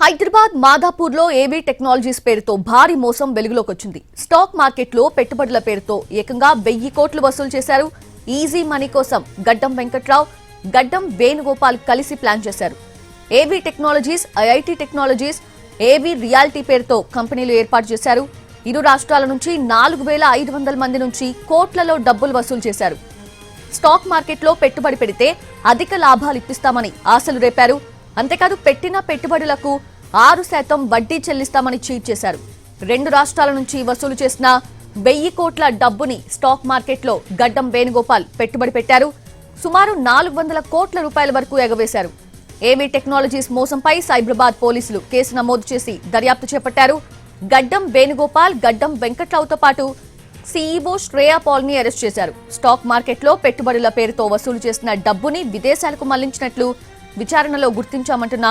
హైదరాబాద్ మాదాపూర్లో ఏవీ టెక్నాలజీస్ పేరుతో భారీ మోసం వెలుగులోకి వచ్చింది. స్టాక్ మార్కెట్లో పెట్టుబడుల పేరుతో ఏకంగా 1000 కోట్లు వసూలు చేశారు. ఈజీ మనీ కోసం గడ్డం వెంకట్రావు, గడ్డం వేణుగోపాల్ కలిసి ప్లాన్ చేశారు. ఏవీ టెక్నాలజీస్, ఐఐటీ టెక్నాలజీస్, ఏవీ రియాలిటీ పేరుతో కంపెనీలు ఏర్పాటు చేశారు. ఇరు రాష్ట్రాల నుంచి 4500 మంది నుంచి కోట్లలో డబ్బులు వసూలు చేశారు. స్టాక్ మార్కెట్లో పెట్టుబడి పెడితే అధిక లాభాలు ఇప్పిస్తామని ఆశలు రేపారు. అంతేకాదు పెట్టిన పెట్టుబడులకు 6% వడ్డీ చెల్లిస్తామని చీట్ చేశారు. 2 రాష్ట్రాల నుంచి వసూలు చేసిన 1000 కోట్ల డబ్బుని స్టాక్ మార్కెట్లో గడ్డం వేణుగోపాల్ పెట్టుబడి పెట్టారు. సుమారు 400 కోట్ల రూపాయల వరకు ఎగవేశారు. ఏవీ టెక్నాలజీస్ మోసంపై సైబరాబాద్ పోలీసులు కేసు నమోదు చేసి దర్యాప్తు చేపట్టారు. గడ్డం వేణుగోపాల్, గడ్డం వెంకట్రావుతో పాటు సీఈఓ శ్రేయా పాల్ని అరెస్ట్ చేశారు. స్టాక్ మార్కెట్లో పెట్టుబడుల పేరుతో వసూలు చేసిన డబ్బుని విదేశాలకు మళ్లించినట్లు విచారణలో గుర్తించామంటున్న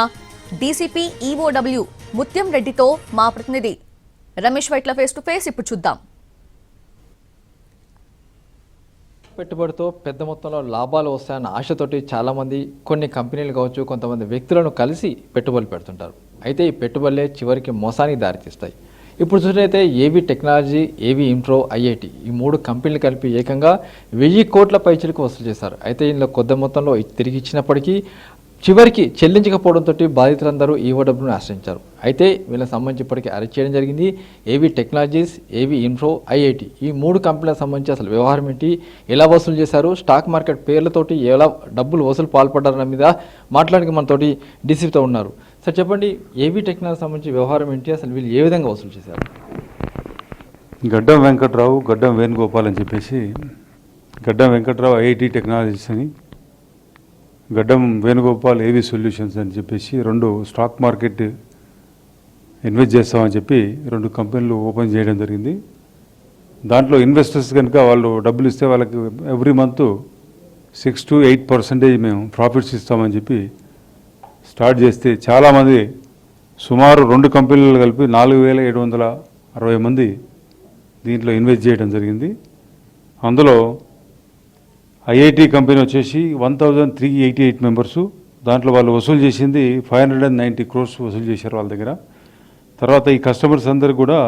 డీసీపీ ఈఓడబ్ల్యూ ముత్యం రెడ్డితో మా ప్రతినిధి Ramesh Vaitla face to face ఇప్పుడు చూద్దాం. పెట్టుబడితో పెద్ద మొత్తంలో లాభాలు వస్తాయన్న ఆశతోటి చాలామంది కొన్ని కంపెనీలు కావచ్చు, కొంతమంది వ్యక్తులను కలిసి పెట్టుబడులు పెడుతుంటారు. అయితే ఈ పెట్టుబడులే చివరికి మోసానికి దారితీస్తాయి. ఇప్పుడు చూసినట్లయితే ఏవీ టెక్నాలజీ, ఏవీ ఇంట్రో, ఐఐటీ ఈ 3 కంపెనీలు కలిపి ఏకంగా 1000 కోట్ల పైచలకు వసూలు చేశారు. అయితే ఇందులో కొద్ది మొత్తంలో తిరిగి ఇచ్చినప్పటికీ చివరికి చెల్లించకపోవడంతో బాధితులందరూ ఈఓడబ్ల్యూని ఆశ్రయించారు. అయితే వీళ్ళకి సంబంధించి ఇప్పటికీ అరెస్ట్ చేయడం జరిగింది. ఏవీ టెక్నాలజీస్, ఏవీ ఇన్ఫ్రో, ఐఐటీ ఈ 3 కంపెనీలకు సంబంధించి అసలు వ్యవహారం ఏంటి, ఎలా వసూలు చేశారు, స్టాక్ మార్కెట్ పేర్లతోటి ఎలా డబ్బులు వసూలు పాల్పడ్డారన్న మీద మాట్లాడడానికి మనతోటి డీసీపీతో ఉన్నారు. సార్ చెప్పండి, ఏవీ టెక్నాలజీ సంబంధించి వ్యవహారం ఏంటి, అసలు వీళ్ళు ఏ విధంగా వసూలు చేశారు? గడ్డం వెంకట్రావు, గడ్డం వేణుగోపాల్ అని చెప్పేసి, గడ్డం వెంకట్రావు ఐఐటీ టెక్నాలజీస్ అని, గడ్డం వేణుగోపాల్ ఏవీ సొల్యూషన్స్ అని చెప్పేసి 2 స్టాక్ మార్కెట్ ఇన్వెస్ట్ చేస్తామని చెప్పి 2 కంపెనీలు ఓపెన్ చేయడం జరిగింది. దాంట్లో ఇన్వెస్టర్స్ కనుక వాళ్ళు డబ్బులు ఇస్తే వాళ్ళకి ఎవ్రీ మంత్ 6 to 8% మేము ప్రాఫిట్స్ ఇస్తామని చెప్పి స్టార్ట్ చేస్తే చాలామంది సుమారు 2 కంపెనీలు కలిపి 4760 మంది దీంట్లో ఇన్వెస్ట్ చేయడం జరిగింది. అందులో ఐఐటీ కంపెనీ వచ్చేసి 1388 మెంబర్సు, దాంట్లో వాళ్ళు వసూలు చేసింది 590 crores వసూలు చేశారు వాళ్ళ దగ్గర. తర్వాత ఈ కస్టమర్స్ అందరికి కూడా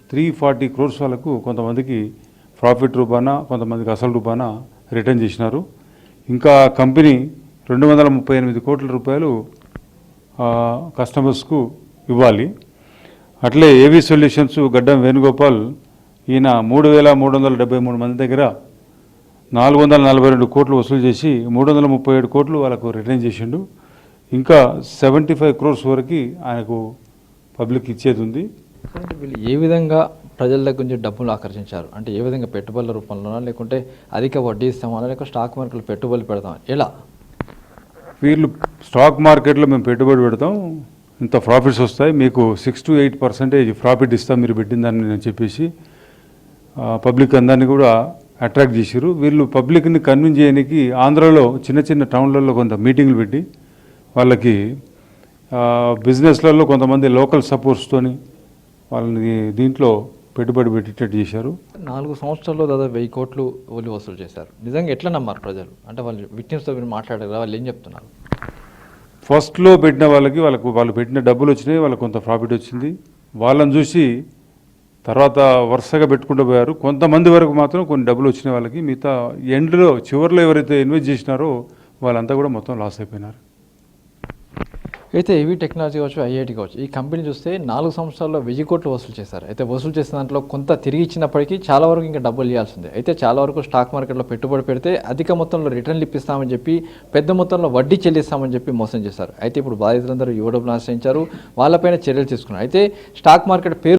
340 crores వాళ్ళకు కొంతమందికి ప్రాఫిట్ రూపాన, కొంతమందికి అసలు రూపాన రిటర్న్ చేసినారు. ఇంకా కంపెనీ 238 కోట్ల రూపాయలు కస్టమర్స్కు ఇవ్వాలి. అట్లే ఏవీ సొల్యూషన్స్ గడ్డం వేణుగోపాల్ ఈయన 3373 మంది దగ్గర 442 కోట్లు వసూలు చేసి 337 కోట్లు వాళ్ళకు రిటర్న్ చేసిండు. ఇంకా 75 crores వరకు ఆయనకు పబ్లిక్ ఇచ్చేది ఉంది. వీళ్ళు ఏ విధంగా ప్రజల దగ్గర నుంచి డబ్బులు ఆకర్షించారు అంటే, ఏ విధంగా పెట్టుబడుల రూపంలోనా, లేకుంటే అధిక వడ్డీ ఇస్తామా, లేకపోతే స్టాక్ మార్కెట్లో పెట్టుబడులు పెడతాం, ఎలా? వీళ్ళు స్టాక్ మార్కెట్లో మేము పెట్టుబడి పెడతాం, ఇంత ప్రాఫిట్స్ వస్తాయి, మీకు 6 to 8% ప్రాఫిట్ ఇస్తాం మీరు పెట్టిన దాన్ని అని చెప్పేసి పబ్లిక్ అందరినీ కూడా అట్రాక్ట్ చేశారు. వీళ్ళు పబ్లిక్ని కన్విన్స్ చేయడానికి ఆంధ్రాలో చిన్న చిన్న టౌన్లలో కొంత మీటింగ్లు పెట్టి వాళ్ళకి బిజినెస్లలో కొంతమంది లోకల్ సపోర్ట్స్తోని వాళ్ళని దీంట్లో పెట్టుబడి పెట్టేటట్టు చేశారు. 4 సంవత్సరాల్లో దాదాపు 1000 కోట్లు వసూలు చేశారు. నిజంగా ఎట్లా నమ్మారు ప్రజలు? అంటే వాళ్ళు విక్టిమ్స్తో మీరు మాట్లాడారు, వాళ్ళు ఏం చెప్తున్నారు? ఫస్ట్లో పెట్టిన వాళ్ళకి వాళ్ళు పెట్టిన డబ్బులు వచ్చినాయి, వాళ్ళకి కొంత ప్రాఫిట్ వచ్చింది. వాళ్ళని చూసి తర్వాత వరుసగా పెట్టుకుంటూ పోయారు. కొంతమంది వరకు మాత్రం కొన్ని డబ్బులు వచ్చిన వాళ్ళకి, మిగతా ఎండ్లో చివరిలో ఎవరైతే ఇన్వెస్ట్ చేసినారో వాళ్ళంతా కూడా మొత్తం లాస్ అయిపోయినారు. అయితే ఏవీ టెక్నాలజీ కావచ్చు, ఐఐటీ కావచ్చు, ఈ కంపెనీ చూస్తే 4 సంవత్సరాల్లో 1000 కోట్లు వసూలు చేశారు. అయితే వసూలు చేసిన దాంట్లో కొంత తిరిగి ఇచ్చినప్పటికీ చాలా వరకు ఇంకా డబ్బులు ఇవ్వాల్సిందే. అయితే చాలా వరకు స్టాక్ మార్కెట్లో పెట్టుబడి పెడితే అధిక మొత్తంలో రిటర్న్లు ఇప్పిస్తామని చెప్పి, పెద్ద మొత్తంలో వడ్డీ చెల్లిస్తామని చెప్పి మోసం చేశారు. అయితే ఇప్పుడు బాధితులందరూ ఈఓడబ్ల్యూని ఆశ్రయించారు, వాళ్ళపైన చర్యలు తీసుకున్నారు. అయితే స్టాక్ మార్కెట్ పేరు